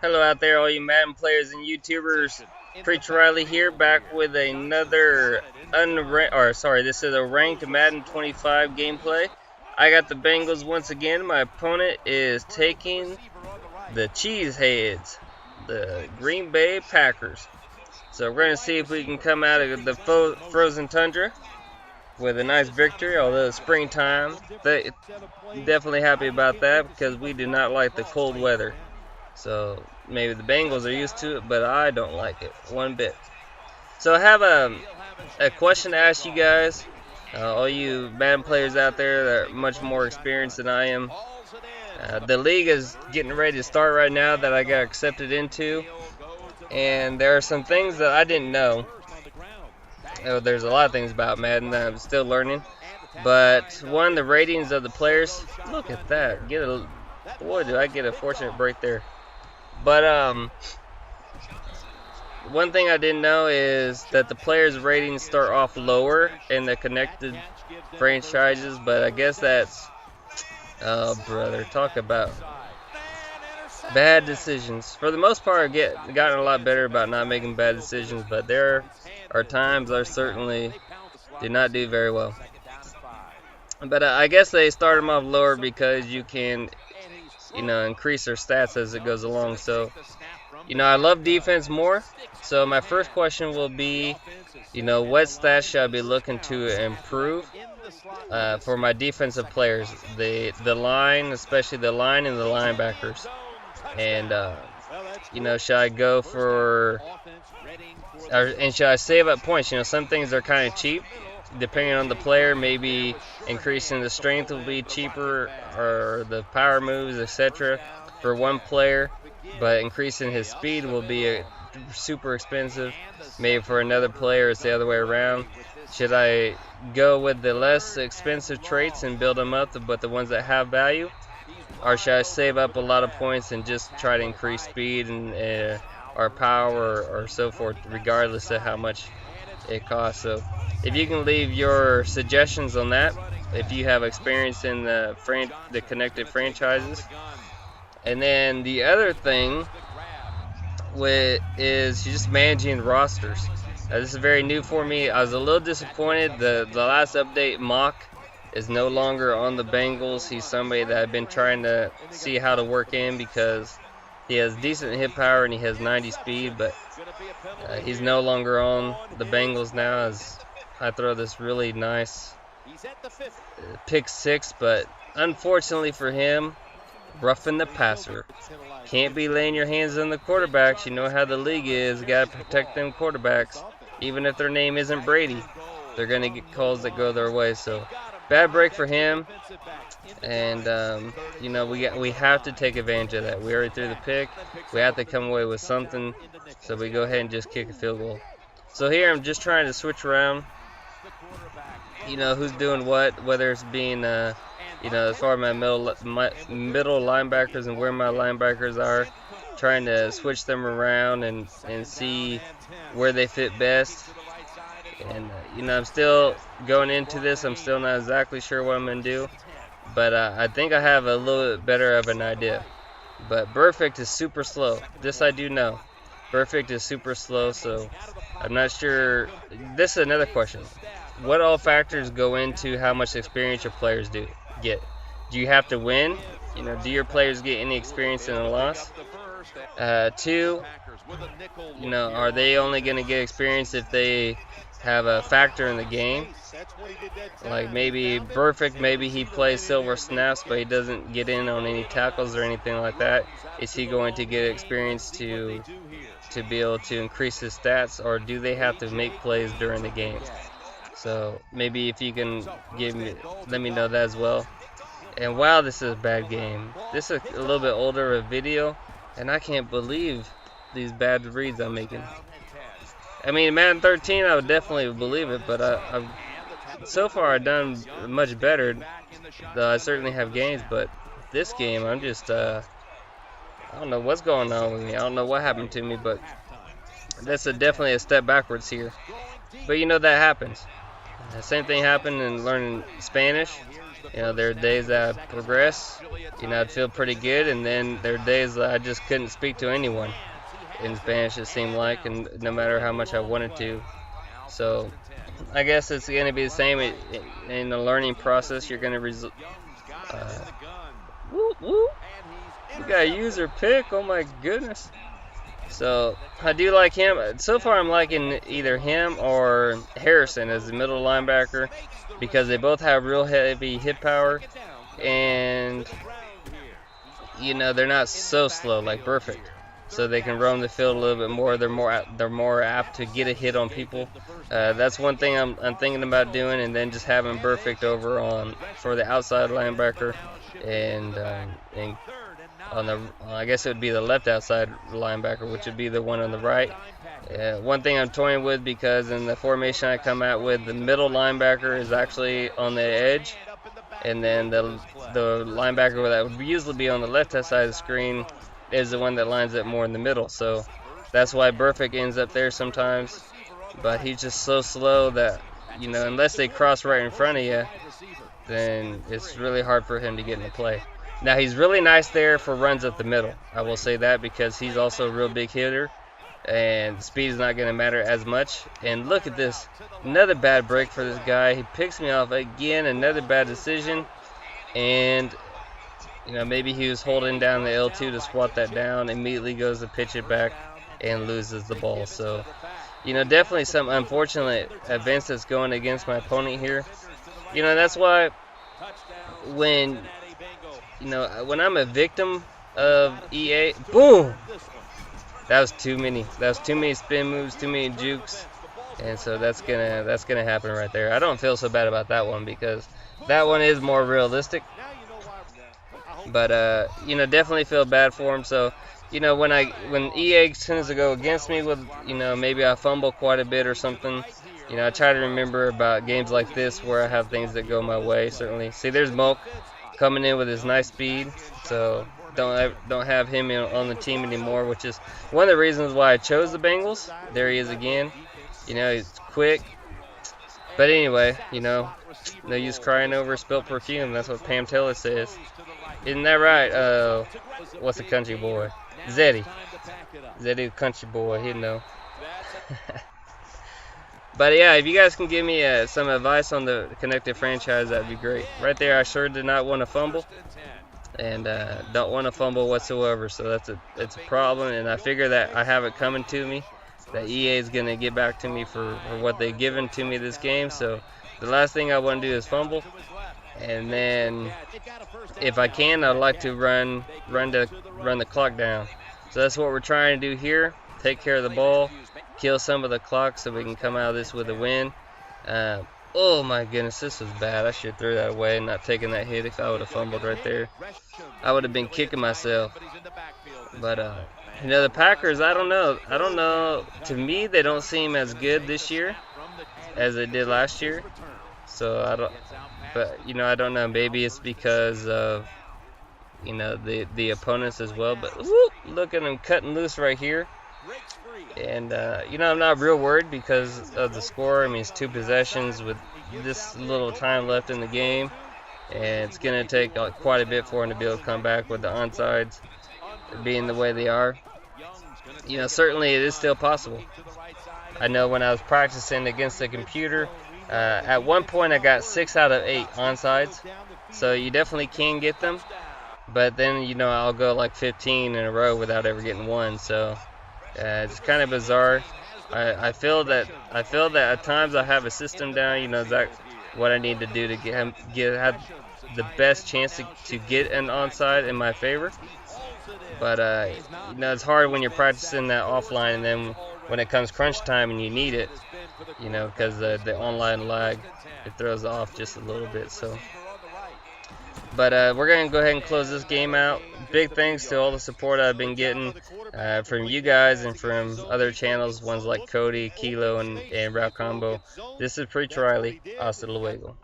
Hello out there, all you Madden players and YouTubers. Preacher Riley here, back with another this is a ranked Madden 25 gameplay. I got the Bengals once again. My opponent is taking the Cheeseheads, the Green Bay Packers. So we're going to see if we can come out of the frozen tundra with a nice victory, although it's springtime. Definitely happy about that because we do not like the cold weather. So maybe the Bengals are used to it, but I don't like it one bit. So I have a question to ask you guys, all you Madden players out there that are much more experienced than I am. The league is getting ready to start right now that I got accepted into, and there are some things that I didn't know. There's a lot of things about Madden that I'm still learning, but one, the ratings of the players. Look at that! Boy, do I get a fortunate break there. But one thing I didn't know is that the players' ratings start off lower in the connected franchises, but I guess that's, oh brother, talk about bad decisions. For the most part, I've gotten a lot better about not making bad decisions, but there are times I certainly did not do very well. But I guess they start them off lower because you can increase their stats as it goes along. So, I love defense more. So my first question will be, what stats should I be looking to improve for my defensive players? The line, especially the line and the linebackers. And, should I go for, and should I save up points? Some things are kind of cheap. Depending on the player, maybe increasing the strength will be cheaper, or the power moves, etc. for one player, but increasing his speed will be super expensive. Maybe for another player, it's the other way around. Should I go with the less expensive traits and build them up, but the ones that have value? Or should I save up a lot of points and just try to increase speed and or power or so forth, regardless of how much it costs? So if you can leave your suggestions on that, if you have experience in the connected franchises. And then the other thing is just managing rosters. This is very new for me. I was a little disappointed. The last update, Mock, is no longer on the Bengals. He's somebody that I've been trying to see how to work in because he has decent hit power and he has 90 speed, but he's no longer on the Bengals now as I throw this really nice pick six, but unfortunately for him, roughing the passer. Can't be laying your hands on the quarterbacks. You know how the league is. You got to protect them quarterbacks. Even if their name isn't Brady, they're going to get calls that go their way. So bad break for him. And, we have to take advantage of that. We already threw the pick. We have to come away with something. So we go ahead and just kick a field goal. So here I'm just trying to switch around, who's doing what, whether it's being, as far as my middle linebackers and where my linebackers are, trying to switch them around and see where they fit best. And, I'm still going into this. I'm still not exactly sure what I'm going to do. But I think I have a little bit better of an idea. But Perfect is super slow. This I do know. Perfect is super slow, so I'm not sure. This is another question. What all factors go into how much experience your players get? Do you have to win? Do your players get any experience in a loss? Two, are they only going to get experience if they have a factor in the game? Like maybe Perfect, maybe he plays silver snaps, but he doesn't get in on any tackles or anything like that. Is he going to get experience to be able to increase his stats, or do they have to make plays during the game? So maybe if you can let me know that as well. And wow, this is a bad game. This is a little bit older of a video, and I can't believe these bad reads I'm making. I mean, Madden 13, I would definitely believe it, but so far I've done much better. Though I certainly have gains, but this game, I'm just, I don't know what's going on with me. I don't know what happened to me, but that's definitely a step backwards here. But that happens. The same thing happened in learning Spanish. You know, there are days that I progress, you know, I'd feel pretty good, and then there are days that I just couldn't speak to anyone in Spanish, it seemed like, and no matter how much I wanted to. So I guess it's going to be the same in the learning process. You're going to whoop, whoop. We got a user pick. Oh my goodness. So I do like him. So far I'm liking either him or Harrison as the middle linebacker because they both have real heavy hit power, and you know they're not so slow like Perfect. So they can roam the field a little bit more. They're more apt to get a hit on people. That's one thing I'm thinking about doing, and then just having Perfect over on for the outside linebacker, and on the I guess it would be the left outside linebacker, which would be the one on the right. One thing I'm toying with, because in the formation I come out with, the middle linebacker is actually on the edge, and then the linebacker that would usually be on the left side of the screen is the one that lines up more in the middle. So that's why Perfect ends up there sometimes, but he's just so slow that, you know, unless they cross right in front of you, then it's really hard for him to get into play. Now he's really nice there for runs up the middle, I will say that, because he's also a real big hitter, and speed is not going to matter as much. And look at this, another bad break for this guy. He picks me off again, another bad decision, and you know, maybe he was holding down the L2 to squat that down, immediately goes to pitch it back and loses the ball. So, you know, definitely some unfortunate events that's going against my opponent here. You know, that's why when I'm a victim of EA, boom! That was too many. That was too many spin moves, too many jukes, and so that's gonna happen right there. I don't feel so bad about that one because that one is more realistic. But you know, definitely feel bad for him. So, you know, when EA tends to go against me with, you know, maybe I fumble quite a bit or something, you know, I try to remember about games like this where I have things that go my way. Certainly, see, there's Moke coming in with his nice speed. So don't have him on the team anymore, which is one of the reasons why I chose the Bengals. There he is again. You know, he's quick. But anyway, you know, no use crying over spilt perfume. That's what Pam Taylor says. Isn't that right? What's the country boy? Zeddy the country boy, he'd know. But yeah, if you guys can give me some advice on the connected franchise, that'd be great. Right there, I sure did not want to fumble, and don't want to fumble whatsoever. So it's a problem, and I figure that I have it coming to me. That EA is gonna get back to me for what they've given to me this game. So the last thing I want to do is fumble. And then, if I can, I'd like to run the clock down. So that's what we're trying to do here. Take care of the ball, kill some of the clock, so we can come out of this with a win. Oh my goodness, this was bad. I should have threw that away and not taken that hit. If I would have fumbled right there, I would have been kicking myself. But you know, the Packers, I don't know. To me, they don't seem as good this year as they did last year. So I don't. But, you know, I don't know. Maybe it's because of, you know, the opponents as well. But whoop, look at them cutting loose right here. And, you know, I'm not real worried because of the score. I mean, it's 2 possessions with this little time left in the game. And it's going to take quite a bit for him to be able to come back with the onsides being the way they are. You know, certainly it is still possible. I know when I was practicing against the computer, at one point I got 6 out of 8 onsides, so you definitely can get them, but then, you know, I'll go like 15 in a row without ever getting one. So it's kind of bizarre. I feel that at times I have a system down, you know, exactly what I need to do to have the best chance to get an onside in my favor. But you know, it's hard when you're practicing that offline, and then when it comes crunch time and you need it, you know, because the online lag, it throws off just a little bit. So, but we're going to go ahead and close this game out. Big thanks to all the support I've been getting from you guys and from other channels, ones like Cody, Kilo, and Rap Combo. This is Preacher Riley. Hasta luego.